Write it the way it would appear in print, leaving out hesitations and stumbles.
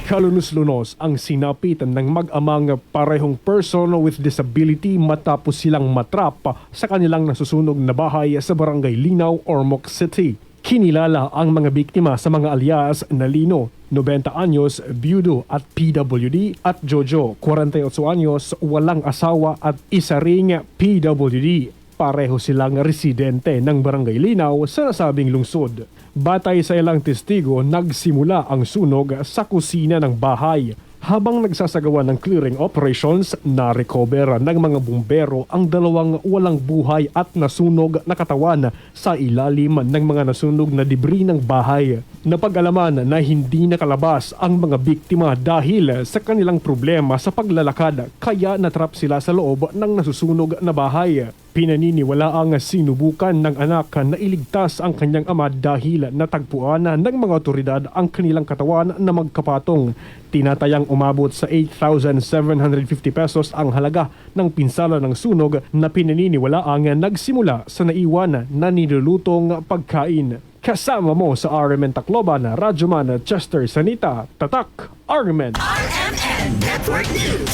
Kalunos-lunos ang sinapitan ng mag-amang parehong person with disability matapos silang matrap sa kanilang nasusunog na bahay sa Barangay Linaw, Ormoc City. Kinilala ang mga biktima sa mga alias na Lino, 90 anyos, byudo at PWD, at Jojo, 48 anyos, walang asawa at isa ring PWD. Pareho silang residente ng Barangay Linaw sa nasabing lungsod. Batay sa ilang testigo, nagsimula ang sunog sa kusina ng bahay. Habang nagsasagawa ng clearing operations, na-recover ng mga bumbero ang dalawang walang buhay at nasunog na katawan sa ilalim ng mga nasunog na debris ng bahay. Napag-alaman na hindi nakalabas ang mga biktima dahil sa kanilang problema sa paglalakad, kaya natrap sila sa loob ng nasusunog na bahay. Pinaniniwala ang sinubukan ng anak na iligtas ang kanyang ama dahil natagpuan ng mga otoridad ang kanilang katawan na magkapatong. Tinatayang umabot sa 8,750 pesos ang halaga ng pinsala ng sunog na pinaniniwala ang nagsimula sa naiwan na nilulutong pagkain. Kasama mo sa RMN Tacloban, Radyoman Chester Sanita, Tatak, RMN. RMN Network News.